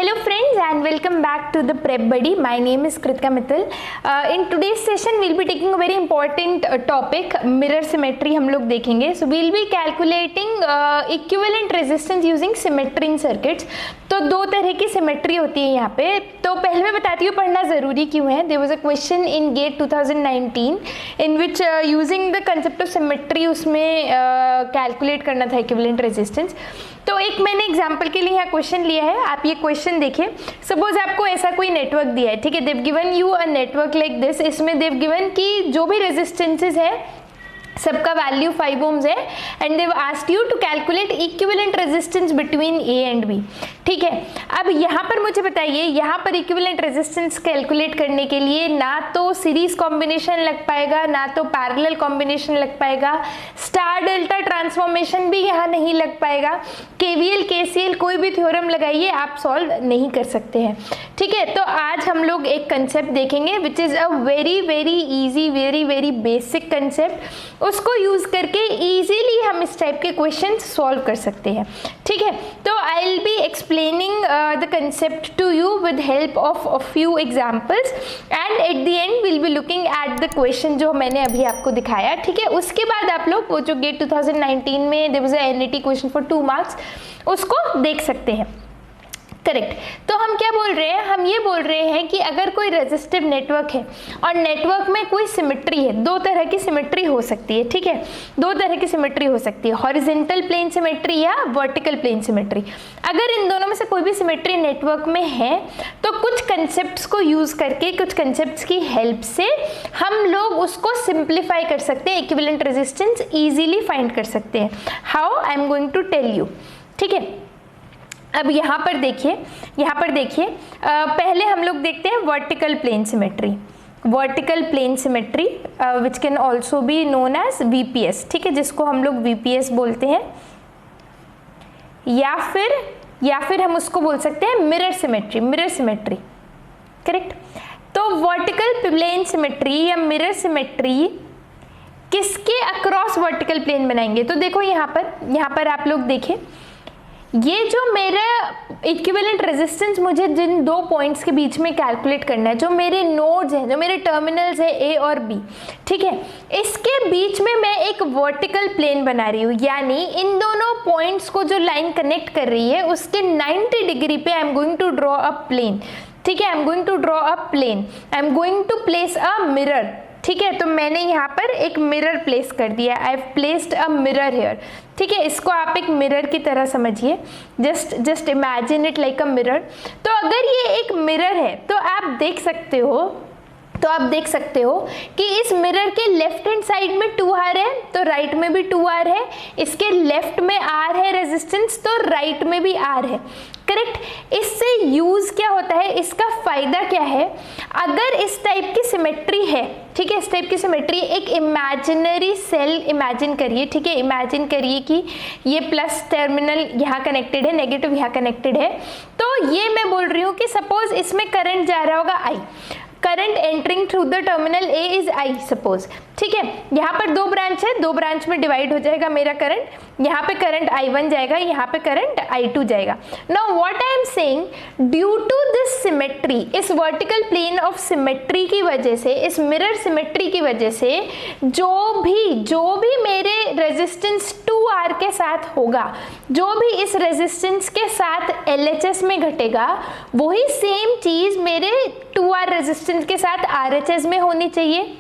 Hello friends and welcome back to the Prep Buddy. My name is Kritika Mittal. In today's session we'll be taking a very important topic, mirror symmetry हम लोग देखेंगे. So we'll be calculating equivalent resistance using symmetry in circuits. तो दो तरह की symmetry होती है यहाँ पे. तो पहले मैं बताती हूँ पढ़ना ज़रूरी क्यों है. There was a question in GATE 2019 in which using the concept of symmetry उसमें कैलकुलेट करना था equivalent resistance. तो एक मैंने एग्जाम्पल के लिए यहाँ क्वेश्चन लिया है. आप ये क्वेश्चन देखिए. सपोज आपको ऐसा कोई नेटवर्क दिया है, ठीक है. They've given you a network like this. इसमें देव गिवन कि जो भी रेजिस्टेंसेज है सबका वैल्यू 5 ohms है and they've asked you to calculate equivalent resistance between A and B. ठीक है. अब यहाँ पर मुझे बताइए, यहाँ पर इक्विवेलेंट रेजिस्टेंस कैलकुलेट करने के लिए ना तो सीरीज कॉम्बिनेशन लग पाएगा, ना तो पैरेलल कॉम्बिनेशन लग पाएगा, स्टार डेल्टा ट्रांसफॉर्मेशन भी यहाँ नहीं लग पाएगा, केवीएल केसीएल कोई भी थ्योरम लगाइए आप सॉल्व नहीं कर सकते हैं. ठीक है. तो आज हम लोग एक कंसेप्ट देखेंगे which is a very very easy, very basic concept. उसको यूज करके इजीली हम इस टाइप के क्वेश्चन सॉल्व कर सकते हैं. ठीक है. तो I will be explaining the concept to you with help of a few examples and at the end will be looking at the question जो मैंने अभी आपको दिखाया. ठीक है. उसके बाद आप लोग वो जो गेट 2019 में there was a NET question for 2 marks उसको देख सकते हैं. करेक्ट. तो हम क्या बोल रहे हैं, हम ये बोल रहे हैं कि अगर कोई रेजिस्टिव नेटवर्क है और नेटवर्क में कोई सिमेट्री है, दो तरह की सिमेट्री हो सकती है. ठीक है. दो तरह की सिमेट्री हो सकती है, हॉरिजॉन्टल प्लेन सिमेट्री या वर्टिकल प्लेन सिमेट्री. अगर इन दोनों में से कोई भी सिमेट्री नेटवर्क में है तो कुछ कंसेप्ट्स को यूज करके, कुछ कंसेप्ट्स की हेल्प से हम लोग उसको सिंप्लीफाई कर सकते हैं, इक्विवेलेंट रेजिस्टेंस इजीली फाइंड कर सकते हैं. How? I am going to tell you. ठीक है. अब यहाँ पर देखिए, पहले हम लोग देखते हैं vertical plane symmetry. Vertical plane symmetry which can also be known as VPS. ठीक है. जिसको हम लोग वीपीएस बोलते हैं या फिर हम उसको बोल सकते हैं मिरर सिमेट्री. करेक्ट. तो वर्टिकल प्लेन सिमेट्री या मिरर सिमेट्री किसके अक्रॉस वर्टिकल प्लेन बनाएंगे. तो देखो यहाँ पर आप लोग देखें, ये जो मेरा इक्विवेलेंट रेजिस्टेंस मुझे जिन दो पॉइंट्स के बीच में कैलकुलेट करना है, जो मेरे नोड्स हैं, जो मेरे टर्मिनल्स है ए और बी, ठीक है, इसके बीच में मैं एक वर्टिकल प्लेन बना रही हूँ. यानी इन दोनों पॉइंट्स को जो लाइन कनेक्ट कर रही है उसके 90 डिग्री पे I am going to draw a plane. ठीक है. I am going to draw a plane. I am going to place a mirror. ठीक है. तो मैंने यहाँ पर एक मिरर प्लेस कर दिया. I have placed a mirror here. ठीक है. इसको आप एक मिरर की तरह समझिए. Just imagine it like a mirror. तो अगर ये एक मिरर है तो आप देख सकते हो कि इस मिरर के लेफ्ट हैंड साइड में 2R है तो राइट में भी 2R है. इसके लेफ्ट में R है रेजिस्टेंस तो राइट में भी R है. करेक्ट. इससे यूज क्या होता है, इसका फायदा क्या है, अगर इस टाइप की सिमेट्री है, ठीक है, इस टाइप की सिमेट्री, एक इमेजिनरी सेल इमेजिन करिए. ठीक है. इमेजिन करिए कि ये प्लस टर्मिनल यहाँ कनेक्टेड है, नेगेटिव यहाँ कनेक्टेड है. तो ये मैं बोल रही हूँ कि सपोज इसमें करंट जा रहा होगा I. Current entering through the terminal A is I suppose. ठीक है. यहाँ पर दो ब्रांच है, दो ब्रांच में डिवाइड हो जाएगा मेरा करंट. यहाँ पे करंट I1 जाएगा, यहाँ पे करंट I2 जाएगा. Now what I am saying, due to this symmetry, इस वर्टिकल प्लेन ऑफ सिमेट्री की वजह से, इस मिरर सिमेट्री की वजह से जो भी मेरे रेजिस्टेंस 2R के साथ होगा, जो भी इस रेजिस्टेंस के साथ LHS में घटेगा, वही सेम चीज मेरे 2R रेजिस्टेंस के साथ RHS में होनी चाहिए.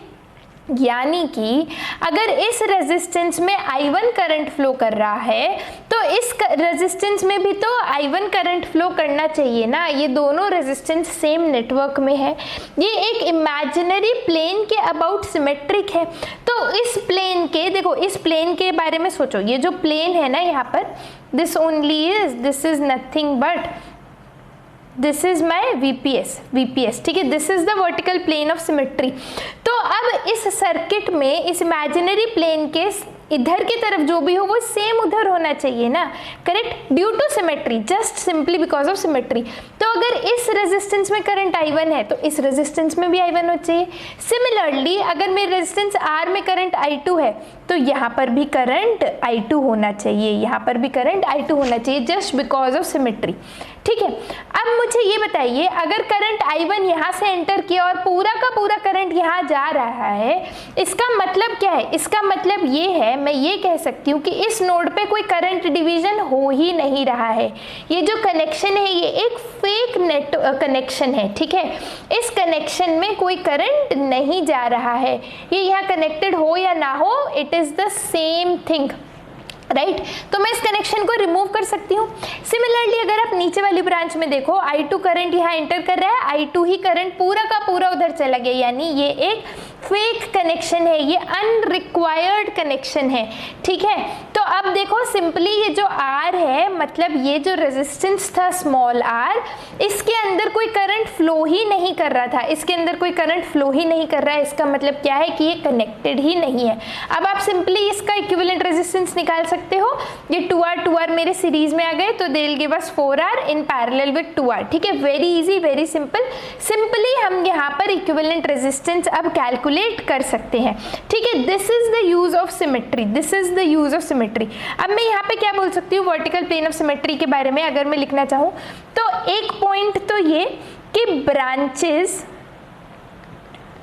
यानी कि अगर इस रेजिस्टेंस में I1 करंट फ्लो कर रहा है तो इस रेजिस्टेंस में भी तो I1 करंट फ्लो करना चाहिए ना. ये दोनों रेजिस्टेंस सेम नेटवर्क में है. ये एक इमेजिनरी प्लेन के अबाउट सिमेट्रिक है. तो इस प्लेन के, देखो इस प्लेन के बारे में सोचो. ये जो प्लेन है ना यहाँ पर, this is nothing but this is my VPS. ठीक है. This is the vertical plane of symmetry. तो अब इस सर्किट में इस इमेजिनरी प्लेन के इधर की तरफ जो भी हो वो सेम उधर होना चाहिए ना. Correct. Due to symmetry, just simply because of symmetry. तो अगर इस रेजिस्टेंस में करंट I1 है तो इस रेजिस्टेंस में भी I1 होना चाहिए. सिमिलरली अगर मेरे रेजिस्टेंस R में करंट I2 है तो यहाँ पर भी करंट I2 होना चाहिए, यहाँ पर भी करंट I2 होना चाहिए, जस्ट बिकॉज ऑफ सिमेट्री। ठीक है, अब मुझे ये बताइए, अगर करंट I1 यहाँ से एंटर किया और पूरा का पूरा करंट यहाँ जा रहा है, इसका मतलब क्या है? इसका मतलब ये है, मैं ये कह सकती हूँ कि इस नोड पे कोई करंट डिवीजन हो ही नहीं रहा है। ये जो कनेक्शन है ये एक फेक नेट कनेक्शन है। ठीक है, इस कनेक्शन में कोई करंट नहीं जा रहा है, ये यहाँ कनेक्टेड हो या ना हो, it is the same thing, right. तो मैं इस कनेक्शन को रिमूव कर सकती हूँ। सिमिलरली अगर आप नीचे वाली ब्रांच में देखो, I2 करंट यहाँ एंटर कर रहा है, I2 ही करंट पूरा का पूरा उधर चला गया, यानी ये एक फेक कनेक्शन है, ये अनरिक्वायर्ड कनेक्शन है। ठीक है, तो अब देखो सिंपली ये जो R है, मतलब ये जो रेजिस्टेंस था स्मॉल r, इसके अंदर कोई करंट फ्लो ही नहीं कर रहा था, इसके अंदर कोई करंट फ्लो ही नहीं कर रहा है। इसका मतलब क्या है कि ये कनेक्टेड ही नहीं है। अब आप सिंपली इसका इक्विवेलेंट रेजिस्टेंस निकाल सकते हो, ये 2R मेरे सीरीज में आ गए, तो they will give us 4R in parallel with 2R। ठीक है, very easy, very simple. Simply हम यहाँ पर इक्विवेलेंट रेजिस्टेंस अब कैलकुलेट कर सकते हैं। ठीक है, this is the use of symmetry, this is the use of symmetry. अब मैं यहाँ पे क्या बोल सकती हूँ वर्टिकल प्लेन ऑफ सिमेट्री के बारे में अगर मैं लिखना चाहूँ, तो एक पॉइंट तो ये कि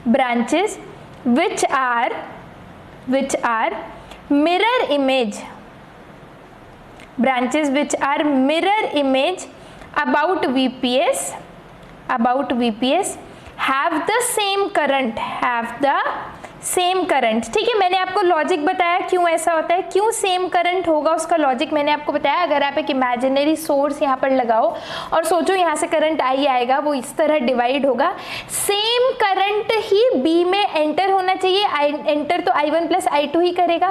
branches which are mirror image, branches which are mirror image about VPS have the same current, ठीक है, मैंने आपको लॉजिक बताया क्यों ऐसा होता है, क्यों सेम करंट होगा, उसका लॉजिक मैंने आपको बताया। अगर आप एक इमेजिनरी सोर्स यहाँ पर लगाओ और सोचो यहाँ से करंट आई आएगा, वो इस तरह डिवाइड होगा, सेम करंट ही बी में एंटर होना चाहिए। एंटर तो I1 प्लस I2 ही करेगा,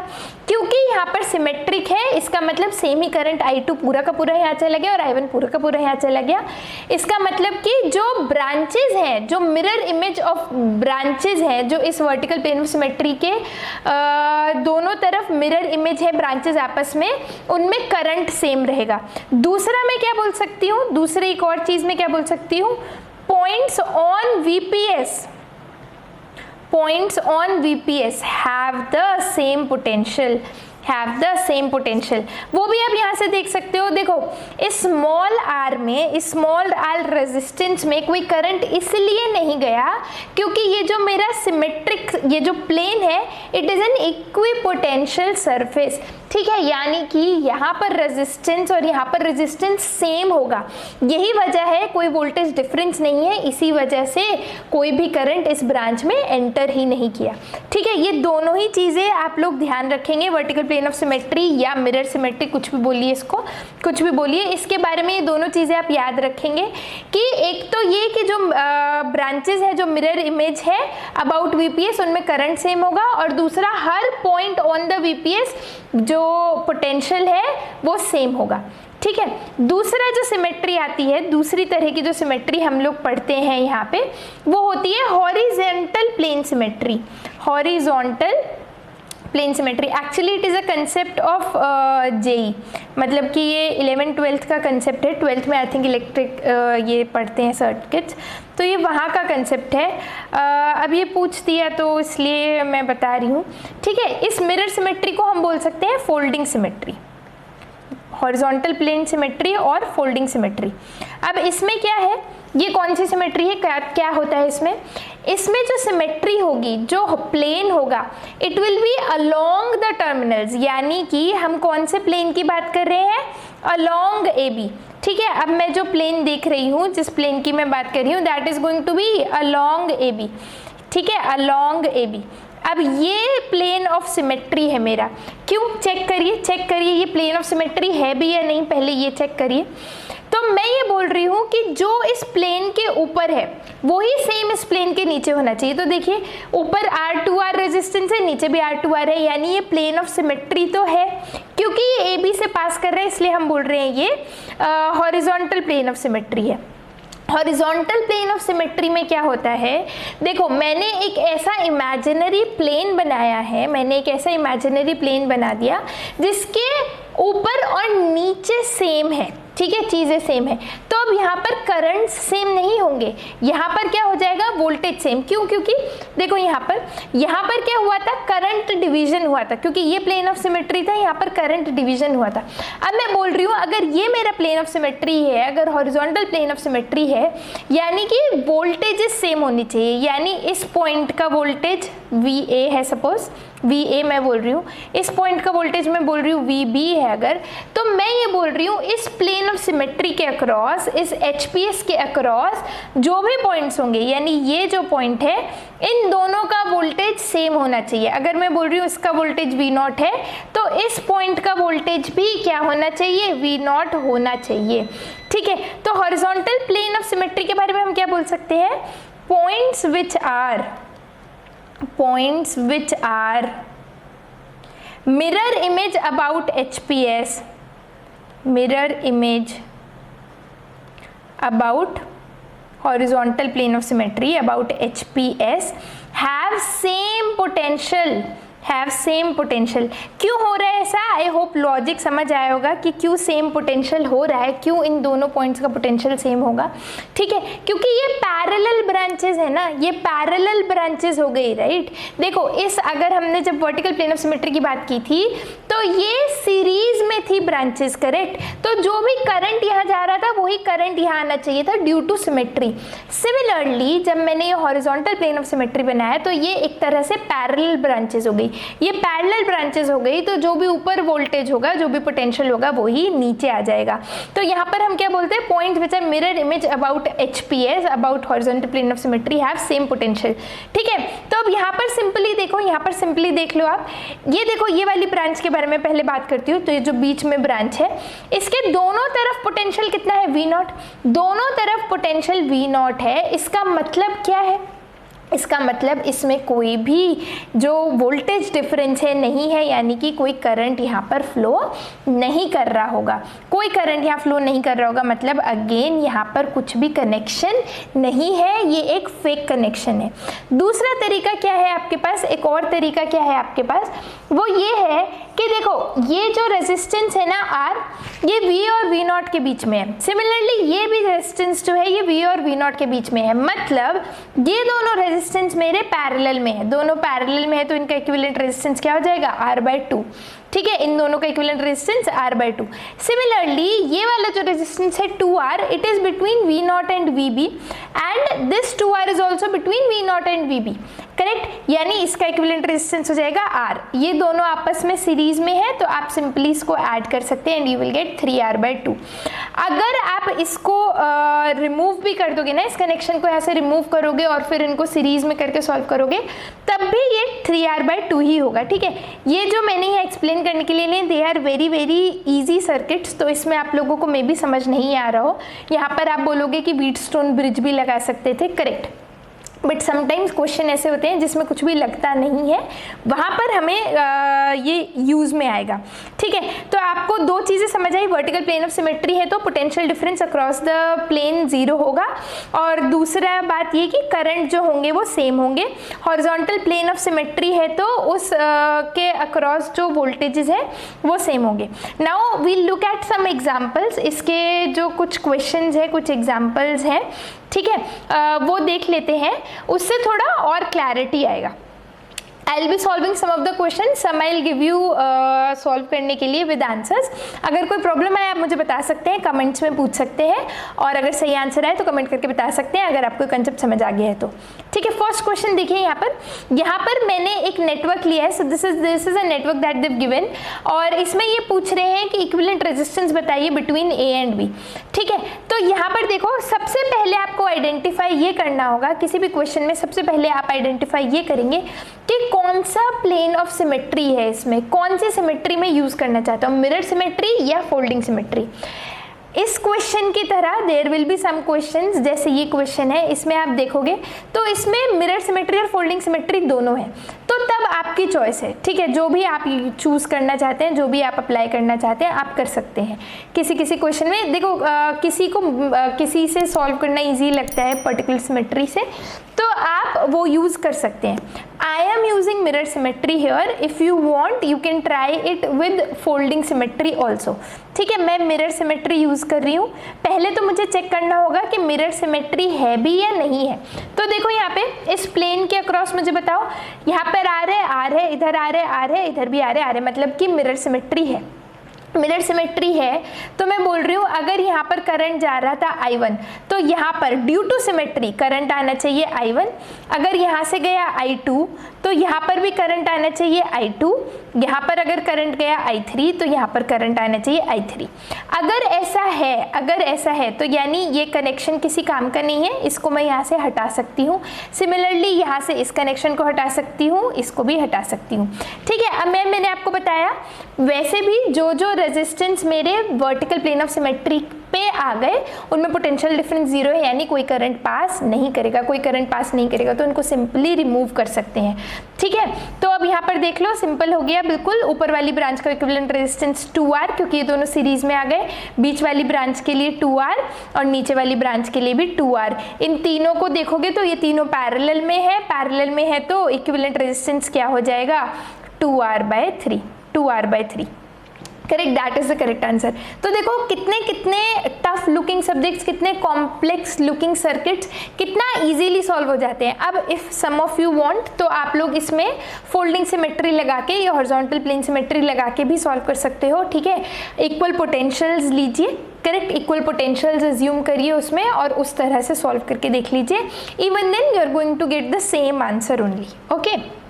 क्योंकि यहाँ पर सिमेट्रिक है, इसका मतलब सेम ही करंट I2 पूरा का पूरा यहाँ चला गया और I1 पूरा का पूरा यहाँ चला गया। इसका मतलब कि जो ब्रांचेज हैं, जो मिरर इमेज ऑफ ब्रांचेज हैं, जो इस वर्टिकल प्लेन सिमेट्री के दोनों तरफ मिरर इमेज है ब्रांचेस आपस में, उनमें करंट सेम रहेगा। दूसरा मैं क्या बोल सकती हूँ, दूसरे एक और चीज में क्या बोल सकती हूँ, points on VPS have the same potential, वो भी आप यहाँ से देख सकते हो। देखो इस स्मॉल r में, इस स्मॉल r रेजिस्टेंस में कोई करंट इसलिए नहीं गया क्योंकि ये जो मेरा सिमेट्रिक ये जो प्लेन है, it is an equipotential surface. ठीक है, यानी कि यहाँ पर रेजिस्टेंस और यहाँ पर रेजिस्टेंस सेम होगा, यही वजह है, कोई वोल्टेज डिफरेंस नहीं है, इसी वजह से कोई भी करंट इस ब्रांच में एंटर ही नहीं किया। ठीक है, ये दोनों ही चीज़ें आप लोग ध्यान रखेंगे, वर्टिकल प्लेन ऑफ सिमेट्री या मिरर सिमेट्री, कुछ भी बोलिए इसको, कुछ भी बोलिए, इसके बारे में ये दोनों चीज़ें आप याद रखेंगे कि एक तो ये कि जो ब्रांचेज है, जो मिरर इमेज है अबाउट VPS, उनमें करंट सेम होगा, और दूसरा हर पॉइंट ऑन द VPS जो पोटेंशियल है वो सेम होगा। ठीक है, दूसरा जो सिमेट्री आती है, दूसरी तरह की जो सिमेट्री हम लोग पढ़ते हैं यहाँ पे, वो होती है horizontal plane symmetry. Horizontal plane symmetry actually it is a concept of JEE, मतलब कि ये 11th-12th का कंसेप्ट है। 12th में आई थिंक इलेक्ट्रिक ये पढ़ते हैं सर्किट्स, तो ये वहाँ का कंसेप्ट है। अब ये पूछ दिया तो इसलिए मैं बता रही हूँ। ठीक है, इस मिरर सिमेट्री को हम बोल सकते हैं folding symmetry, horizontal plane symmetry और फोल्डिंग सिमेट्री। अब इसमें क्या है, ये कौन सी सिमेट्री है, क्या होता है इसमें जो सिमेट्री होगी, जो प्लेन होगा, it will be along the terminals, यानी कि हम कौन से प्लेन की बात कर रहे हैं, अलोंग AB। ठीक है, अब मैं जो प्लेन देख रही हूँ, जिस प्लेन की मैं बात कर रही हूँ, that is going to be along AB। ठीक है, अलोंग AB। अब ये प्लेन ऑफ सिमेट्री है मेरा, क्यों, चेक करिए ये प्लेन ऑफ सिमेट्री है भी या नहीं, पहले ये चेक करिए। तो मैं ये बोल रही हूँ कि जो इस प्लेन के ऊपर है वही सेम इस प्लेन के नीचे होना चाहिए। तो देखिए ऊपर R2R रेजिस्टेंस है, नीचे भी R2R है, यानी ये प्लेन ऑफ सिमेट्री तो है, क्योंकि ये AB से पास कर रहे हैं इसलिए हम बोल रहे हैं ये हॉरिजॉन्टल प्लेन ऑफ सिमेट्री है। हॉरिजॉन्टल प्लेन ऑफ सिमेट्री में क्या होता है, देखो मैंने एक ऐसा इमेजिनरी प्लेन बनाया है, मैंने एक ऐसा इमेजिनरी प्लेन बना दिया जिसके ऊपर और नीचे सेम है। ठीक है, चीज़ें सेम है। तो अब यहाँ पर करंट्स सेम नहीं होंगे, यहाँ पर क्या हो जाएगा, वोल्टेज सेम। क्यों? क्योंकि देखो यहाँ पर क्या हुआ था, करंट डिवीजन हुआ था, क्योंकि ये प्लेन ऑफ सिमेट्री था, यहाँ पर करंट डिवीजन हुआ था। अब मैं बोल रही हूँ अगर ये मेरा प्लेन ऑफ सिमेट्री है, अगर हॉरिजॉन्टल प्लेन ऑफ सिमेट्री है, यानी कि वोल्टेजेस सेम होनी चाहिए। यानी इस पॉइंट का वोल्टेज VA है, सपोज VA मैं बोल रही हूँ, इस पॉइंट का वोल्टेज मैं बोल रही हूँ VB है अगर, तो मैं ये बोल रही हूँ इस प्लेन ऑफ सिमेट्री के अक्रॉस, इस HPS के अक्रॉस जो भी पॉइंट्स होंगे, यानी ये जो पॉइंट है, इन दोनों का वोल्टेज सेम होना चाहिए। अगर मैं बोल रही हूँ इसका वोल्टेज V0 है, तो इस पॉइंट का वोल्टेज भी क्या होना चाहिए, V0 होना चाहिए। ठीक है, तो हॉरिजॉन्टल प्लेन ऑफ सिमेट्री के बारे में हम क्या बोल सकते हैं, points which are mirror image about HPS, mirror image about horizontal plane of symmetry about HPS have same potential, क्यों हो रहा है ऐसा? आई होप लॉजिक समझ आया होगा कि क्यों सेम पोटेंशियल हो रहा है, क्यों इन दोनों पॉइंट्स का पोटेंशियल सेम होगा। ठीक है, क्योंकि ये पैरेलल ब्रांचेस है ना, ये पैरेलल ब्रांचेस हो गई, राइट। देखो इस, अगर हमने जब वर्टिकल प्लेन ऑफ सिमेट्री की बात की थी तो ये सीरीज में थी ब्रांचेस, करेक्ट। तो जो भी करंट यहाँ जा रहा था वही करंट यहाँ आना चाहिए था ड्यू टू सिमेट्री। सिमिलरली जब मैंने ये हॉरिजॉन्टल प्लेन ऑफ सिमेट्री बनाया तो ये एक तरह से पैरेलल ब्रांचेस हो गई, ये पैरेलल ब्रांचेस हो गई, तो जो भी ऊपर वोल्टेज होगा, जो भी पोटेंशियल होगा, वो ही नीचे आ जाएगा। तो यहाँ पर हम क्या बोलते हैं, point which are mirror image about HPS about horizontal plane of symmetry have same potential. ठीक है, तो अब यहाँ पर सिंपली देखो, यहाँ पर सिंपली देख लो आप, ये देखो ये वाली ब्रांच के बारे में पहले बात करती हूँ। तो ये जो बीच में ब्रांच है, इसके दोनों तरफ पोटेंशियल कितना है, V0, दोनों तरफ पोटेंशियल V0 है। इसका मतलब क्या है, इसका मतलब इसमें कोई भी जो वोल्टेज डिफरेंस है नहीं है, यानी कि कोई करंट यहाँ पर फ्लो नहीं कर रहा होगा, कोई करंट यहाँ फ्लो नहीं कर रहा होगा। मतलब अगेन यहाँ पर कुछ भी कनेक्शन नहीं है, ये एक फेक कनेक्शन है। दूसरा तरीका क्या है आपके पास, एक और तरीका क्या है आपके पास, वो ये है कि देखो ये जो रेजिस्टेंस है ना R, ये V और V0 के बीच में है। सिमिलरली ये भी रेजिस्टेंस जो है ये V और V0 के बीच में है। मतलब ये दोनों रेजिस्टेंस मेरे पैरेलल में है, दोनों पैरेलल में है, तो इनका इक्विवेलेंट रेजिस्टेंस क्या हो जाएगा, R/2। ठीक है, इन दोनों का इक्विवेलेंट रेजिस्टेंस R/2। सिमिलरली ये वाला जो रेजिस्टेंस है 2R, it is between V0 and VB and this 2R is also between V0 and VB, correct. यानी इसका इक्विवेलेंट रेजिस्टेंस हो जाएगा R। ये दोनों आपस में सीरीज में है, तो आप सिंपली इसको ऐड कर सकते हैं and you will get 3R/2। अगर आप इसको रिमूव भी कर दोगे ना, इस कनेक्शन को यहाँ से रिमूव करोगे और फिर इनको सीरीज में करके सॉल्व करोगे, तब भी ये 3R/2 ही होगा। ठीक है, ये जो मैंने यहाँ एक्सप्लेन करने के लिए लिए, they are very very easy circuits, तो इसमें आप लोगों को मे भी समझ नहीं आ रहा हो। यहाँ पर आप बोलोगे कि व्हीटस्टोन ब्रिज भी लगा सकते थे, करेक्ट, बट समटाइम्स क्वेश्चन ऐसे होते हैं जिसमें कुछ भी लगता नहीं है, वहाँ पर हमें ये यूज़ में आएगा। ठीक है, तो आपको दो चीज़ें समझ आई, वर्टिकल प्लेन ऑफ सिमेट्री है तो potential difference across the plane 0 होगा, और दूसरा बात ये कि करंट जो होंगे वो सेम होंगे। हॉरिजॉन्टल प्लेन ऑफ सिमेट्री है तो उस के अक्रॉस जो वोल्टेजेस है वो सेम होंगे। Now we'll look at some examples, इसके जो कुछ क्वेश्चंस है, कुछ एग्जाम्पल्स हैं, ठीक है, वो देख लेते हैं, उससे थोड़ा और क्लैरिटी आएगा। I will be solving some of the question, some I will give you solve करने के लिए विद आंसर्स। अगर कोई प्रॉब्लम है आप मुझे बता सकते हैं, कमेंट्स में पूछ सकते हैं, और अगर सही आंसर आए तो कमेंट करके बता सकते हैं अगर आपको कंसेप्ट समझ आ गया है तो। ठीक है, फर्स्ट क्वेश्चन देखिए, यहाँ पर मैंने एक नेटवर्क लिया है। So this is a network that they've given, और इसमें ये पूछ रहे हैं कि इक्विवेलेंट रेजिस्टेंस बताइए बिटवीन A एंड B। ठीक है, तो यहाँ पर देखो, सबसे पहले आपको आइडेंटिफाई ये करना होगा, किसी भी क्वेश्चन में सबसे पहले आप आइडेंटिफाई ये करेंगे कि कौन सा प्लेन ऑफ सिमेट्री है, इसमें कौन सी सिमेट्री में यूज करना चाहता हूँ, मिरर सिमेट्री या फोल्डिंग सिमेट्री। इस क्वेश्चन की तरह there will be some questions, जैसे ये क्वेश्चन है, इसमें आप देखोगे तो इसमें मिरर सिमेट्री और फोल्डिंग सिमेट्री दोनों है, तो तब आपकी चॉइस है। ठीक है, जो भी आप चूज करना चाहते हैं, जो भी आप अप्लाई करना चाहते हैं, आप कर सकते हैं। किसी किसी क्वेश्चन में देखो, किसी को किसी से सॉल्व करना ईजी लगता है पर्टिकुलर सिमेट्री से, तो आप वो यूज कर सकते हैं। I am using mirror symmetry here, if you want you can try it with folding symmetry also. ठीक है, मैं मिरर सिमेट्री यूज यूज़ कर रही हूँ, पहले तो मुझे चेक करना होगा कि मिरर सिमेट्री है भी या नहीं है। तो देखो यहाँ पे इस प्लेन के अक्रॉस मुझे बताओ, यहाँ पर आर है, इधर आर है, इधर भी आर है, मतलब कि मिरर सिमेट्री है। मिरर सिमेट्री है तो मैं बोल रही हूँ अगर यहाँ पर करंट जा रहा था I1 तो यहाँ पर ड्यू टू सिमेट्री करंट आना चाहिए I1, अगर यहाँ से गया I2 तो यहाँ पर भी करंट आना चाहिए I2, यहाँ पर अगर करंट गया I3 तो यहाँ पर करंट आना चाहिए I3। अगर ऐसा है तो यानी ये कनेक्शन किसी काम का नहीं है, इसको मैं यहाँ से हटा सकती हूँ। सिमिलरली यहाँ से इस कनेक्शन को हटा सकती हूँ, इसको भी हटा सकती हूँ। ठीक है, अब मैंने आपको बताया वैसे भी जो रेजिस्टेंस मेरे वर्टिकल प्लेन ऑफ सिमेट्री पे आ गए उनमें पोटेंशियल डिफरेंस जीरो है, यानी कोई करंट पास नहीं करेगा, तो उनको सिंपली रिमूव कर सकते हैं। ठीक है, तो अब यहाँ पर देख लो, सिंपल हो गया बिल्कुल। ऊपर वाली ब्रांच का इक्विवेलेंट रेजिस्टेंस 2R क्योंकि ये दोनों सीरीज में आ गए, बीच वाली ब्रांच के लिए 2R और नीचे वाली ब्रांच के लिए भी 2R। इन तीनों को देखोगे तो ये तीनों पैरेलल में है तो इक्विवेलेंट रेजिस्टेंस क्या हो जाएगा 2R/3। Correct, that is the correct answer. तो देखो कितने टफ लुकिंग सब्जेक्ट्स, कितने कॉम्प्लेक्स लुकिंग सर्किट्स कितना इजीली सॉल्व हो जाते हैं। अब if some of you want तो आप लोग इसमें फोल्डिंग सिमेट्री लगा के या हॉरिजॉन्टल प्लेन सिमेट्री लगा के भी सॉल्व कर सकते हो। ठीक है, इक्वल पोटेंशियल्स लीजिए, करेक्ट, इक्वल पोटेंशियल्स अज्यूम करिए उसमें और उस तरह से सॉल्व करके देख लीजिए। Even then you are going to get the same answer only. Okay,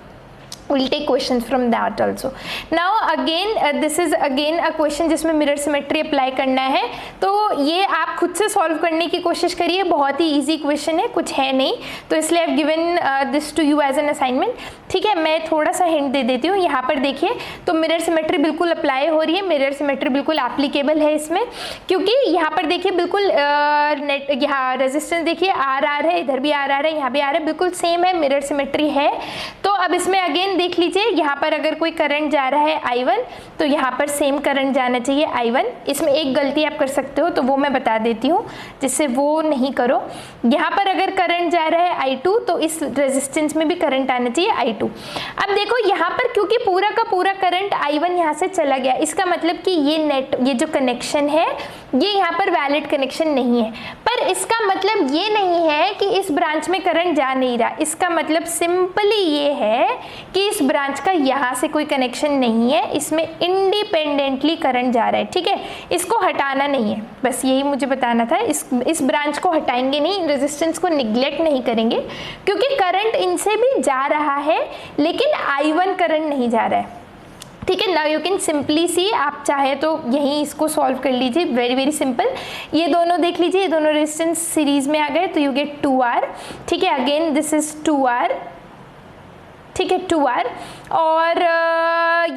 we'll take questions from that also. Now again this is again a question जिसमें मिरर सिमेट्री अप्लाई करना है, तो ये आप खुद से सॉल्व करने की कोशिश करिए। बहुत ही इजी क्वेश्चन है, कुछ है नहीं, तो इसलिए I've given this to you as an assignment। ठीक है, मैं थोड़ा सा हिंट दे देती हूँ। यहाँ पर देखिए तो मिरर सिमेट्री बिल्कुल अप्लाई हो रही है, मिरर सिमेट्री बिल्कुल एप्लीकेबल है इसमें, क्योंकि यहाँ पर देखिए बिल्कुल यहाँ रेजिस्टेंस देखिए आर है, इधर भी आर है, यहाँ भी आर है, बिल्कुल सेम है, मिरर सिमेट्री है। तो अब इसमें अगेन देख लीजिए, यहाँ पर अगर कोई करंट जा रहा है I1 तो यहाँ पर सेम करंट जाना चाहिए I1। इसमें एक गलती आप कर सकते हो तो वो मैं बता देती हूँ जिससे वो नहीं करो। यहाँ पर अगर करंट जा रहा है I2 तो इस रेजिस्टेंस में भी करंट आना चाहिए I2। अब देखो यहाँ पर क्योंकि पूरा का पूरा करंट I1 यहाँ से चला गया, इसका मतलब कि ये जो कनेक्शन है ये यहाँ पर वैलिड कनेक्शन नहीं है। पर इसका मतलब ये नहीं है कि इस ब्रांच में करंट जा नहीं रहा, इसका मतलब सिंपली ये है कि इस ब्रांच का यहाँ से कोई कनेक्शन नहीं है, इसमें इंडिपेंडेंटली करंट जा रहा है। ठीक है, इसको हटाना नहीं है, बस यही मुझे बताना था। इस ब्रांच को हटाएंगे नहीं, रेजिस्टेंस को निग्लेक्ट नहीं करेंगे, क्योंकि करंट इनसे भी जा रहा है लेकिन I1 करंट नहीं जा रहा है। ठीक है, नाउ यू कैन सिंपली सी, आप चाहे तो यहीं इसको सॉल्व कर लीजिए, वेरी सिंपल। ये दोनों देख लीजिए, ये दोनों रेजिस्टेंस सीरीज में आ गए तो यू गेट 2R। ठीक है, अगेन दिस इज 2R। ठीक है, 2R, और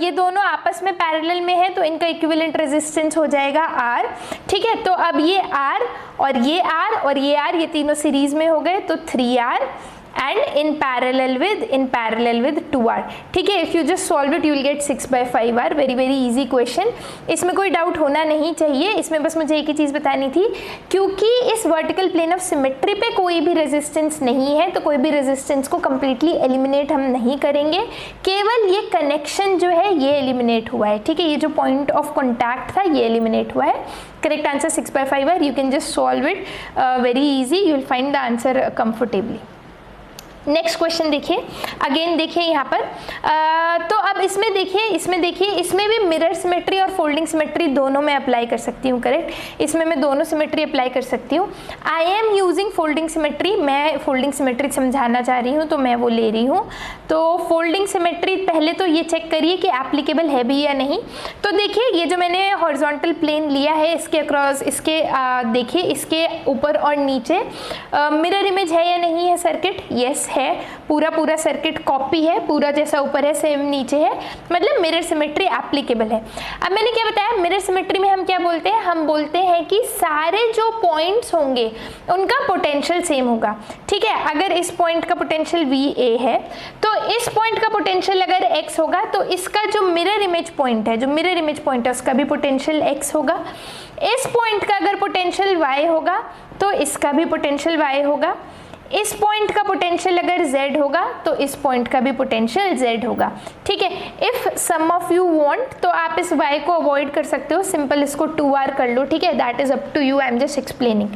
ये दोनों आपस में पैरेलल में है तो इनका इक्विवेलेंट रेजिस्टेंस हो जाएगा R। ठीक है, तो अब ये R और ये R और ये R, ये तीनों सीरीज में हो गए तो 3R and in parallel with 2R। ठीक है, if you just solve it you will get 6/5R। very easy question, इसमें कोई डाउट होना नहीं चाहिए। इसमें बस मुझे एक ही चीज़ बतानी थी, क्योंकि इस वर्टिकल प्लेन ऑफ सिमेट्री पे कोई भी रेजिस्टेंस नहीं है तो कोई भी रेजिस्टेंस को कम्प्लीटली एलिमिनेट हम नहीं करेंगे, केवल ये कनेक्शन जो है ये एलिमिनेट हुआ है। ठीक है, ये जो पॉइंट ऑफ कॉन्टैक्ट था ये एलिमिनेट हुआ है। Correct answer 6/5R। you can just solve it very easy, you will find the answer comfortably। Next question देखिए, अगेन देखिए यहाँ पर तो अब इसमें देखिए इसमें भी मिरर सिमेट्री और फोल्डिंग सिमेट्री दोनों में अप्लाई कर सकती हूँ। करेक्ट, इसमें मैं दोनों सिमेट्री अप्लाई कर सकती हूँ। I am using folding symmetry, मैं फोल्डिंग सिमेट्री समझाना चाह रही हूँ तो मैं वो ले रही हूँ। तो फोल्डिंग सिमेट्री पहले तो ये चेक करिए कि एप्लीकेबल है भी या नहीं। तो देखिए ये जो मैंने हॉरिजॉन्टल प्लेन लिया है इसके अक्रॉस, इसके देखिए इसके ऊपर और नीचे मिरर इमेज है या नहीं है सर्किट? यस है, पूरा सर्किट कॉपी है, पूरा जैसा ऊपर है सेम नीचे है, मतलब मिरर सिमेट्री एप्लीकेबल है। अब मैंने क्या बताया, मिरर सिमेट्री में हम क्या बोलते हैं, हम बोलते हैं कि सारे जो पॉइंट्स होंगे उनका पोटेंशियल सेम होगा। ठीक है, अगर इस पॉइंट का पोटेंशियल VA है तो इस पॉइंट का पोटेंशियल अगर X होगा तो इसका जो मिरर इमेज पॉइंट है उसका भी पोटेंशियल X होगा। इस पॉइंट का अगर पोटेंशियल Y होगा तो इसका भी पोटेंशियल Y होगा। इस पॉइंट का पोटेंशियल अगर z होगा तो इस पॉइंट का भी पोटेंशियल z होगा, ठीक है। If some of you want तो आप इस y को अवॉइड कर सकते हो, सिंपल इसको 2r कर लो, ठीक है, that is up to you, I am just explaining.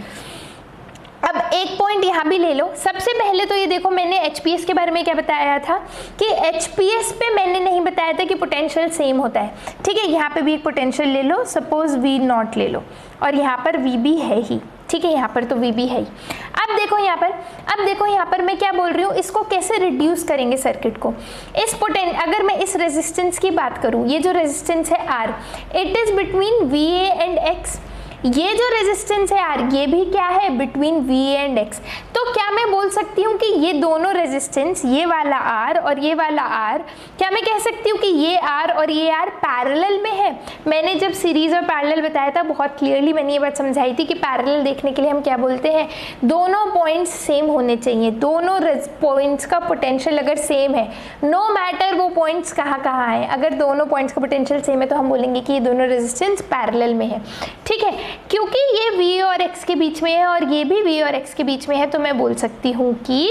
अब एक पॉइंट यहाँ भी ले लो। सबसे पहले तो ये देखो, मैंने HPS के बारे में क्या बताया था कि HPS पे मैंने नहीं बताया था कि पोटेंशियल सेम होता है, ठीक है। यहाँ पे भी एक पोटेंशियल ले लो, सपोज V0 ले लो, और यहाँ पर VB है ही, ठीक है, यहाँ पर तो VB है ही। अब देखो यहाँ पर मैं क्या बोल रही हूँ, इसको कैसे रिड्यूस करेंगे सर्किट को। अगर मैं इस रेजिस्टेंस की बात करूँ, ये जो रेजिस्टेंस है R, it is between VA and X। ये जो रेजिस्टेंस है R, ये भी क्या है, बिटवीन VA एंड X। तो क्या मैं बोल सकती हूँ कि ये दोनों रेजिस्टेंस, ये वाला R और ये वाला R, क्या मैं कह सकती हूँ कि ये R और ये R पैरेलल में है। मैंने जब सीरीज और पैरेलल बताया था, बहुत क्लियरली मैंने ये बात समझाई थी कि पैरेलल देखने के लिए हम क्या बोलते हैं, दोनों पॉइंट्स सेम होने चाहिए। दोनों पॉइंट्स का पोटेंशियल अगर सेम है, नो मैटर वो पॉइंट्स कहाँ है, अगर दोनों पॉइंट्स का पोटेंशियल सेम है तो हम बोलेंगे कि ये दोनों रेजिस्टेंस पैरेलल में है, ठीक है। क्योंकि ये V और X के बीच में है और ये भी V और X के बीच में है, तो मैं बोल सकती हूँ कि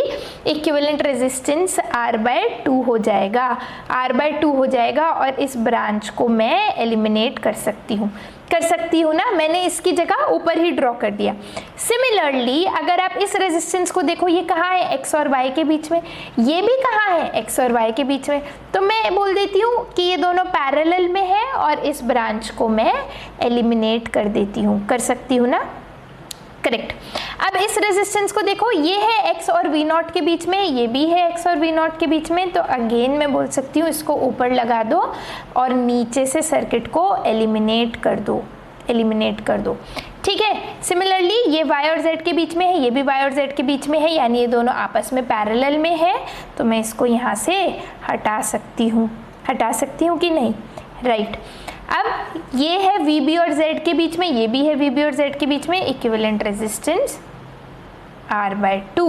इक्विवेलेंट रेजिस्टेंस R/2 हो जाएगा, R/2 हो जाएगा, और इस ब्रांच को मैं एलिमिनेट कर सकती हूँ ना, मैंने इसकी जगह ऊपर ही ड्रॉ कर दिया। सिमिलरली अगर आप इस रेजिस्टेंस को देखो, ये कहाँ है, X और Y के बीच में, ये भी कहाँ है, X और Y के बीच में, तो मैं बोल देती हूँ कि ये दोनों पैरेलल में है और इस ब्रांच को मैं एलिमिनेट कर देती हूँ, कर सकती हूँ ना, करेक्ट। अब इस रेजिस्टेंस को देखो, ये है X और V0 के बीच में, ये भी है X और V0 के बीच में, तो अगेन मैं बोल सकती हूँ इसको ऊपर लगा दो और नीचे से सर्किट को एलिमिनेट कर दो, ठीक है। सिमिलरली ये Y और Z के बीच में है, ये भी Y और Z के बीच में है, यानी ये दोनों आपस में पैरेलल में है, तो मैं इसको यहाँ से हटा सकती हूँ कि नहीं, राइट। अब ये है VB और Z के बीच में, ये भी है VB और Z के बीच में, equivalent resistance R/2।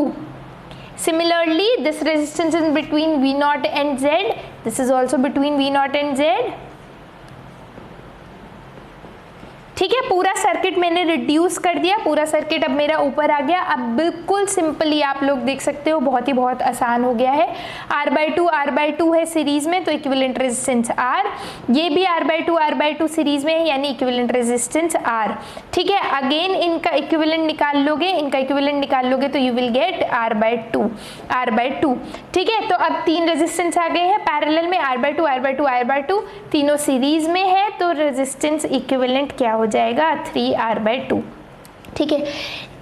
Similarly, this resistance is between V0 and Z. This is also between V0 and Z. ठीक है, पूरा सर्किट मैंने रिड्यूस कर दिया, पूरा सर्किट अब मेरा ऊपर आ गया। अब बिल्कुल सिंपली आप लोग देख सकते हो, बहुत आसान हो गया है। R/2 है सीरीज में, तो इक्विवेलेंट रेजिस्टेंस R, ये भी R/2 सीरीज में है, यानी इक्विवेलेंट रेजिस्टेंस R, ठीक है। अगेन इनका इक्विवेलेंट निकाल लोगे तो यू विल गेट R/2, ठीक है। तो अब तीन रेजिस्टेंस आ गए हैं पैरेलल में, R/2, तीनों सीरीज में है, तो रेजिस्टेंस इक्विवेलेंट क्या हो जाएगा, 3R/2, ठीक है।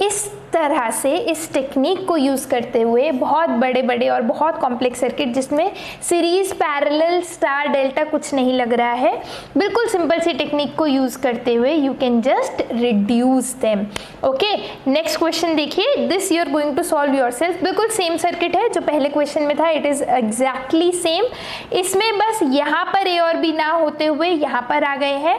इस तरह से इस टेक्निक को यूज़ करते हुए बहुत बड़े और बहुत कॉम्प्लेक्स सर्किट जिसमें सीरीज, पैरेलल, स्टार, डेल्टा कुछ नहीं लग रहा है, बिल्कुल सिंपल सी टेक्निक को यूज़ करते हुए you can just reduce them. Okay, next question देखिए, this you are going to solve yourself. बिल्कुल सेम सर्किट है जो पहले क्वेश्चन में था, इट इज़ एग्जैक्टली सेम। इसमें बस यहाँ पर ए और बी ना होते हुए यहाँ पर आ गए हैं।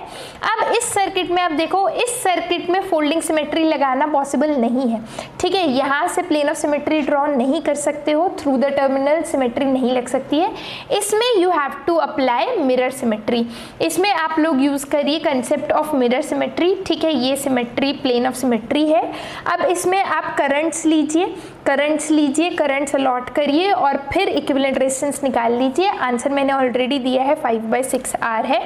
अब इस सर्किट में आप देखो, इस सर्किट में फोल्डिंग सिमेट्री लगाना पॉसिबल नहीं है, ठीक है। यहाँ से प्लेन ऑफ सिमेट्री ड्रॉ नहीं कर सकते हो, थ्रू द टर्मिनल सिमेट्री नहीं लग सकती है। इसमें you have to apply mirror symmetry. इसमें आप लोग यूज करिए कंसेप्ट ऑफ मिरर सिमेट्री, ठीक है। ये सिमेट्री प्लेन ऑफ सिमेट्री है। अब इसमें आप करंट्स लीजिए, करंट्स अलॉट करिए और फिर इक्विवेलेंट रेजिस्टेंस निकाल लीजिए। आंसर मैंने ऑलरेडी दिया है, 5/6R है,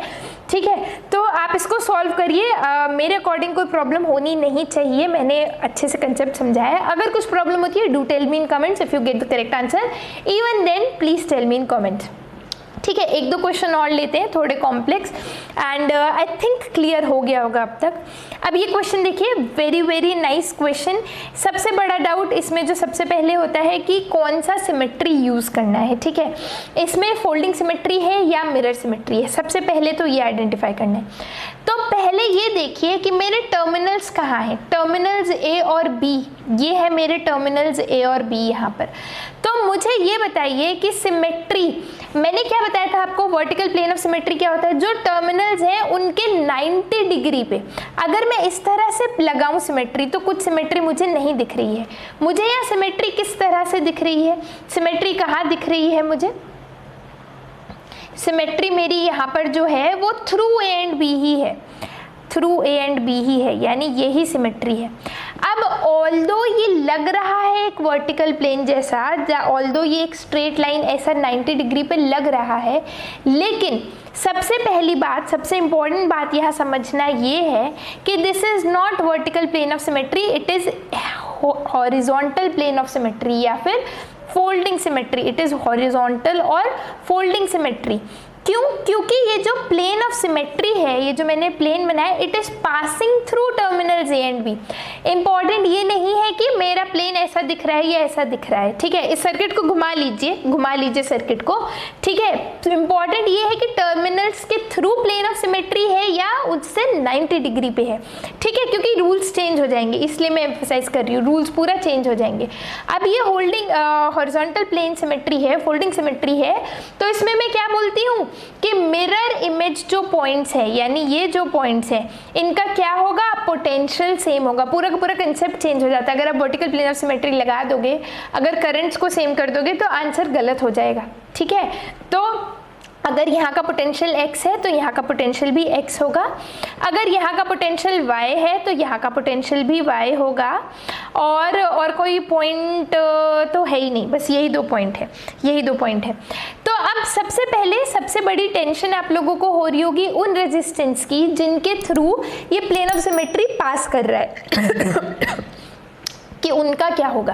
ठीक है। तो आप इसको सॉल्व करिए। मेरे अकॉर्डिंग कोई प्रॉब्लम होनी नहीं चाहिए, मैंने अच्छे से कंसेप्ट समझाया है। अगर कुछ प्रॉब्लम होती है, do tell me in comments if you get the correct answer, even then please tell me in comment, ठीक है। एक दो क्वेश्चन और लेते हैं, थोड़े complex, and I think clear हो गया होगा अब तक। अब ये क्वेश्चन देखिए, वेरी नाइस क्वेश्चन। सबसे बड़ा डाउट इसमें जो सबसे पहले होता है कि कौन सा सिमेट्री यूज करना है, ठीक है। इसमें फोल्डिंग सिमेट्री है या मिरर सिमेट्री है, सबसे पहले तो ये आइडेंटिफाई करना है। तो पहले ये देखिए कि मेरे टर्मिनल्स कहाँ हैं, टर्मिनल्स ए और बी, ये है मेरे टर्मिनल्स ए और बी यहाँ पर। तो मुझे ये बताइए कि सिमेट्री, मैंने क्या बताया था आपको, वर्टिकल प्लेन ऑफ सिमेट्री क्या होता है, जो टर्मिनल्स हैं उनके 90 डिग्री पे अगर मैं इस तरह से लगाऊं सिमेट्री, तो कुछ सिमेट्री मुझे नहीं दिख रही है। मुझे यहाँ सिमेट्री किस तरह से दिख रही है, सिमेट्री कहाँ दिख रही है मुझे, सिमेट्री मेरी यहाँ पर जो है वो थ्रू ए एंड बी ही है, थ्रू ए एंड बी ही है, यानी यही सिमेट्री है। अब ऑल्दो ये लग रहा है एक वर्टिकल प्लेन जैसा, ऑल्दो ये एक स्ट्रेट लाइन ऐसा 90 डिग्री पे लग रहा है, लेकिन सबसे पहली बात, सबसे इंपॉर्टेंट बात यहाँ समझना ये है कि this is not vertical plane of symmetry, it is horizontal plane of symmetry या फिर folding symmetry. It is horizontal और फोल्डिंग सिमेट्री। क्यों? क्योंकि ये जो प्लेन ऑफ सिमेट्री है, ये जो मैंने प्लेन बनाया, it is passing through terminals A and B. Important ये नहीं है कि मेरा प्लेन ऐसा दिख रहा है या ऐसा दिख रहा है, ठीक है। इस सर्किट को घुमा लीजिए सर्किट को, ठीक है। तो इंपॉर्टेंट ये है कि टर्मिनल्स के थ्रू प्लेन ऑफ सिमेट्री है या उससे 90 डिग्री पे है, ठीक है, क्योंकि रूल्स चेंज हो जाएंगे, इसलिए मैं एम्फसाइज कर रही हूँ, रूल्स पूरा चेंज हो जाएंगे। अब ये होल्डिंग हॉरिजॉन्टल प्लेन सिमेट्री है, फोल्डिंग सिमेट्री है, तो इसमें मैं क्या बोलती हूँ कि मिरर इमेज जो पॉइंट्स है, यानी ये जो पॉइंट्स है, इनका क्या होगा, पोटेंशियल सेम होगा। पूरा का पूरा कंसेप्ट चेंज हो जाता है। अगर आप वर्टिकल प्लेन ऑफ सिमेट्री लगा दोगे, अगर करंट्स को सेम कर दोगे तो आंसर गलत हो जाएगा, ठीक है। तो अगर यहाँ का पोटेंशियल x है तो यहाँ का पोटेंशियल भी x होगा, अगर यहाँ का पोटेंशियल y है तो यहाँ का पोटेंशियल भी y होगा, और कोई पॉइंट तो है ही नहीं, बस यही दो पॉइंट है। तो अब सबसे पहले सबसे बड़ी टेंशन आप लोगों को हो रही होगी उन रेजिस्टेंस की जिनके थ्रू ये प्लेन ऑफ सिमेट्री पास कर रहा है कि उनका क्या होगा।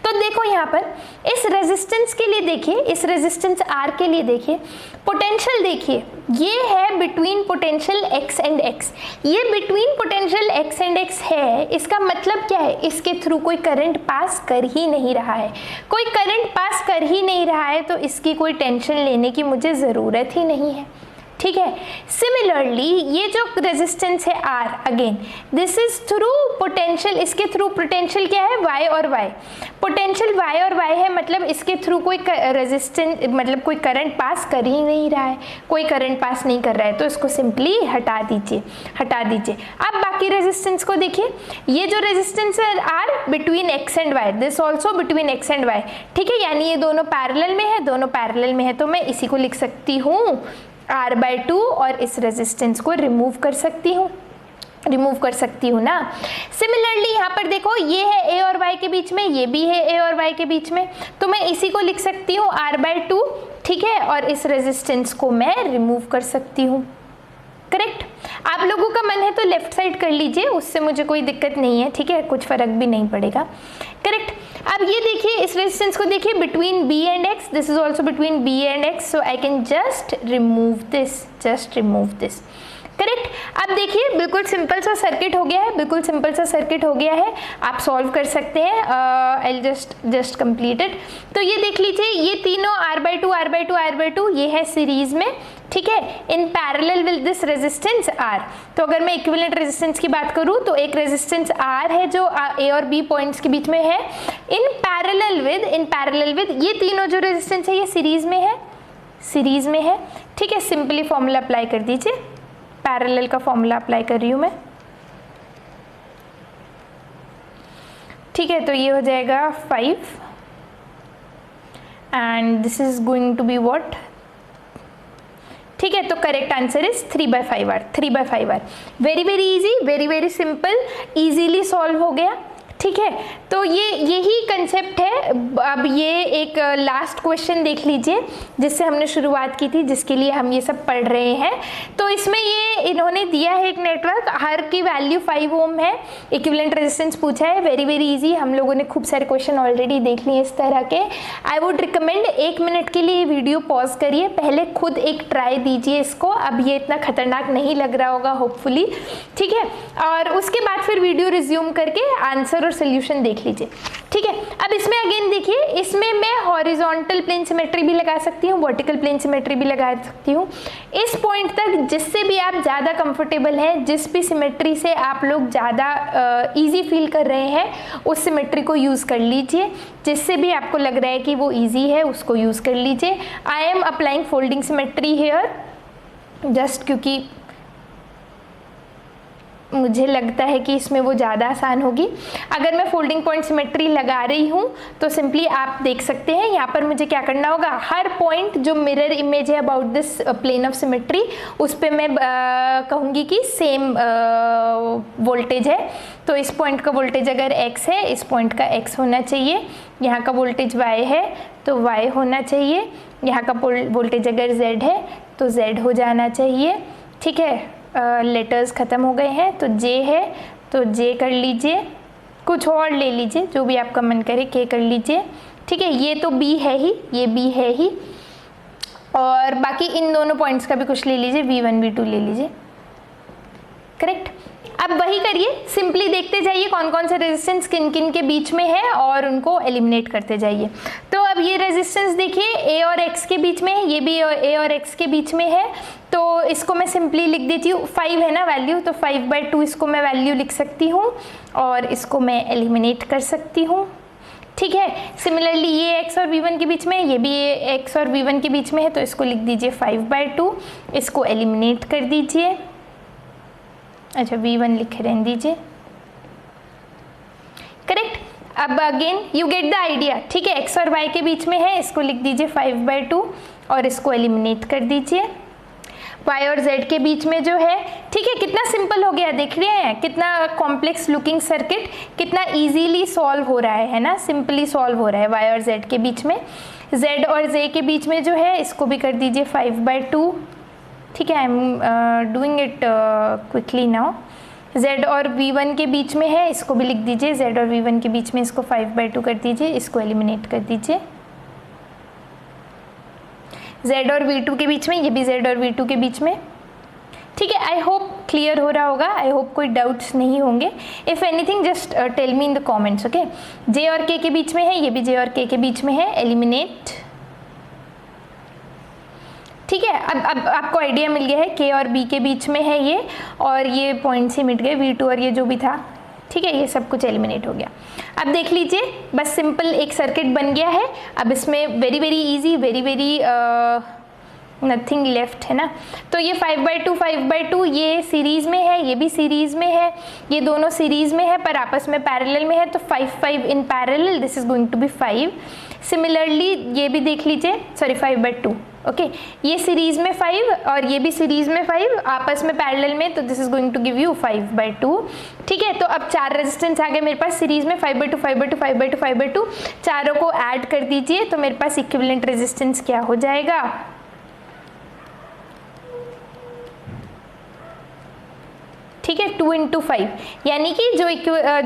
तो देखो यहाँ पर इस रेजिस्टेंस के लिए देखिए, इस रेजिस्टेंस R के लिए देखिए, पोटेंशियल देखिए, ये है between potential x and x। ये between potential x and x है, इसका मतलब क्या है, इसके थ्रू कोई करंट पास कर ही नहीं रहा है। कोई करंट पास कर ही नहीं रहा है तो इसकी कोई टेंशन लेने की मुझे ज़रूरत ही नहीं है, ठीक है। सिमिलरली ये जो रेजिस्टेंस है R, again this is through potential, इसके थ्रू पोटेंशियल क्या है, y और y। पोटेंशियल y और y है, मतलब इसके थ्रू कोई रेजिस्टेंस, मतलब कोई करंट पास कर ही नहीं रहा है, कोई करंट पास नहीं कर रहा है, तो इसको सिंपली हटा दीजिए। अब बाकी रेजिस्टेंस को देखिए, ये जो रेजिस्टेंस है R between x and y, this also between x and y, ठीक है, यानी ये दोनों पैरेलल में है, तो मैं इसी को लिख सकती हूँ R/2 और इस रेजिस्टेंस को रिमूव कर सकती हूँ ना। सिमिलरली यहाँ पर देखो, ये है a और y के बीच में, ये भी है a और y के बीच में, तो मैं इसी को लिख सकती हूँ R/2, ठीक है, और इस रेजिस्टेंस को मैं रिमूव कर सकती हूँ, करेक्ट। आप लोगों का मन है तो लेफ्ट साइड कर लीजिए, उससे मुझे कोई दिक्कत नहीं है, ठीक है, कुछ फर्क भी नहीं पड़ेगा, करेक्ट। अब ये देखिए, इस रेजिस्टेंस को देखिए, between b and x, this is also between b and x, so I can just remove this, correct. अब देखिए बिल्कुल सिंपल सा सर्किट हो गया है, आप सॉल्व कर सकते हैं। I just complete it. तो ये देख लीजिए, ये तीनों R/2 ये है सीरीज में, ठीक है, in parallel with this resistance R। तो अगर मैं इक्विवेलेंट रेजिस्टेंस की बात करूं तो एक रेजिस्टेंस R है जो A और B पॉइंट्स के बीच में है, इन पैरेलल विद ये तीनों जो रेजिस्टेंस है ये सीरीज में है, ठीक है। सिंपली फॉर्मूला अप्लाई कर दीजिए, पैरेलल का फॉर्मूला अप्लाई कर रही हूँ मैं, ठीक है। तो ये हो जाएगा 5 and this is going to be what, ठीक है। तो correct answer is 3/5R। Very easy, very simple, easily solve हो गया, ठीक है। तो ये यही कंसेप्ट है। अब ये एक लास्ट क्वेश्चन देख लीजिए जिससे हमने शुरुआत की थी, जिसके लिए हम ये सब पढ़ रहे हैं। तो इसमें ये इन्होंने दिया है एक नेटवर्क, हर की वैल्यू 5 ओम है, इक्विवेलेंट रेजिस्टेंस पूछा है, वेरी इजी। हम लोगों ने खूब सारे क्वेश्चन ऑलरेडी देख लिए इस तरह के। आई वुड रिकमेंड 1 मिनट के लिए वीडियो पॉज करिए, पहले खुद एक ट्राई दीजिए इसको, अब ये इतना खतरनाक नहीं लग रहा होगा होपफुली, ठीक है। और उसके बाद फिर वीडियो रिज्यूम करके आंसर और सोल्यूशन देख लीजिए, ठीक है। अब इसमें अगेन देखिए, इसमें मैं हॉरिजॉन्टल प्लेन सिमेट्री भी लगा सकती हूँ, वर्टिकल प्लेन सिमेट्री भी लगा सकती हूँ। इस पॉइंट तक जिससे भी आप ज़्यादा कंफर्टेबल हैं, जिस भी सिमेट्री से आप लोग ज़्यादा इजी फील कर रहे हैं, उस सिमेट्री को यूज़ कर लीजिए। जिससे भी आपको लग रहा है कि वो ईजी है उसको यूज़ कर लीजिए। I am applying folding symmetry here, just क्योंकि मुझे लगता है कि इसमें वो ज़्यादा आसान होगी। अगर मैं फोल्डिंग पॉइंट सिमेट्री लगा रही हूँ तो सिंपली आप देख सकते हैं यहाँ पर मुझे क्या करना होगा, हर पॉइंट जो मिरर इमेज है about this plane of symmetry उस पर मैं कहूँगी कि सेम वोल्टेज है। तो इस पॉइंट का वोल्टेज अगर x है, इस पॉइंट का x होना चाहिए। यहाँ का वोल्टेज y है तो y होना चाहिए। यहाँ का वोल्टेज अगर z है तो z हो जाना चाहिए। ठीक है, लेटर्स ख़त्म हो गए हैं तो J है तो J कर लीजिए, कुछ और ले लीजिए जो भी आपका मन करे, K कर लीजिए। ठीक है, ये तो B है ही, ये B है ही, और बाकी इन दोनों पॉइंट्स का भी कुछ ले लीजिए, V1 V2 ले लीजिए। करेक्ट। अब वही करिए, सिंपली देखते जाइए कौन कौन से रेजिस्टेंस किन किन के बीच में है और उनको एलिमिनेट करते जाइए। तो अब ये रेजिस्टेंस देखिए A और X के बीच में है, ये भी A और X के बीच में है, तो इसको मैं सिंपली लिख देती हूँ, 5 है ना वैल्यू, तो 5/2 इसको मैं वैल्यू लिख सकती हूँ और इसको मैं एलिमिनेट कर सकती हूँ। ठीक है, सिमिलरली ये X और V1 के बीच में है, ये भी X और V1 के बीच में है, तो इसको लिख दीजिए 5/2, इसको एलिमिनेट कर दीजिए। अच्छा, V1 लिखे रहने दीजिए। करेक्ट। अब again you get the idea. ठीक है, X और Y के बीच में है, इसको लिख दीजिए 5/2 और इसको एलिमिनेट कर दीजिए। Y और Z के बीच में जो है, ठीक है, कितना सिंपल हो गया, देख रहे हैं कितना कॉम्प्लेक्स लुकिंग सर्किट, कितना इजीली सॉल्व हो रहा है ना, सिंपली सॉल्व हो रहा है। Y और Z के बीच में, Z और J के बीच में जो है, इसको भी कर दीजिए 5/2। ठीक है, I am doing it quickly now. Z और V1 के बीच में है, इसको भी लिख दीजिए, Z और V1 के बीच में इसको 5/2 कर दीजिए, इसको एलिमिनेट कर दीजिए। Z और V2 के बीच में, ये भी Z और V2 के बीच में। ठीक है, आई होप क्लियर हो रहा होगा, आई होप कोई डाउट्स नहीं होंगे। If anything just tell me in the comments. Okay, J और K के बीच में है, ये भी J और K के बीच में है, एलिमिनेट। ठीक है, अब आपको आइडिया मिल गया है, K और B के बीच में है ये, और ये पॉइंट्स ही मिट गए, V2 और ये जो भी था। ठीक है, ये सब कुछ एलिमिनेट हो गया। अब देख लीजिए, बस सिंपल एक सर्किट बन गया है। अब इसमें very very easy, very very nothing left है ना। तो ये 5/2 ये सीरीज़ में है, ये भी सीरीज़ में है, ये दोनों सीरीज़ में है पर आपस में पैरेलल में है, तो 5 in parallel, this is going to be 5। Similarly ये भी देख लीजिए, सॉरी 5/2। ओके, ये सीरीज़ में 5 और ये भी सीरीज़ में 5 आपस में पैरेलल में, तो this is going to give you 5/2। ठीक है, तो अब 4 रेजिस्टेंस आ गए मेरे पास सीरीज़ में, 5/2 5/2 5/2 5/2, चारों को ऐड कर दीजिए तो मेरे पास इक्विवेलेंट रेजिस्टेंस क्या हो जाएगा, ठीक है, 2 × 5, यानी कि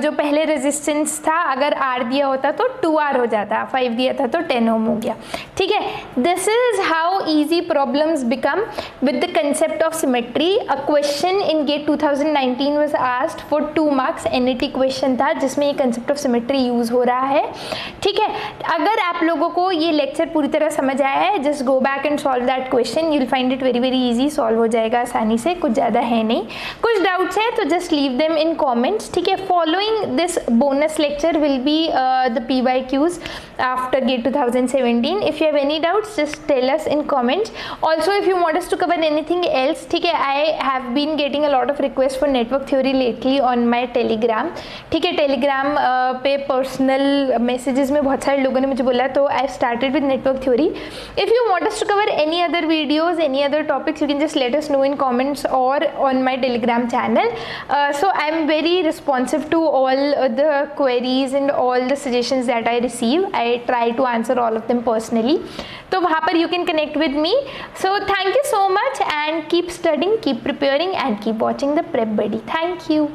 जो पहले रेजिस्टेंस था अगर R दिया होता तो 2R हो जाता, 5 दिया था तो 10 ओम हो गया। ठीक है, this is how easy problems become with the concept of symmetry. A question in GATE 2019 was asked for 2 marks, NET question था जिसमें ये कंसेप्ट ऑफ सिमेट्री यूज हो रहा है। ठीक है, अगर आप लोगों को ये लेक्चर पूरी तरह समझ आया है, just go back and solve that question, you will find it very very easy, solve हो जाएगा आसानी से, कुछ ज़्यादा है नहीं। कुछ डाउट है तो just leave them in comments. ठीक है, following this bonus lecture will be the PYQs after GATE 2017. If you have any doubts, just tell us in comments. Also, if you want us to cover anything else, ठीक है, I have been getting a lot of requests for network theory lately on my Telegram. ठीक है, Telegram पे personal messages में बहुत सारे लोगों ने मुझे बोला, तो I started with network theory. If you want us to cover any other videos, any other topics, you can just let us know in comments or on my Telegram channel. So I am very responsive to all the queries and all the suggestions that I receive. I try to answer all of them personally. तो वहाँ पर you can connect with me. So thank you so much and keep studying, keep preparing and keep watching the Prep Buddy. Thank you.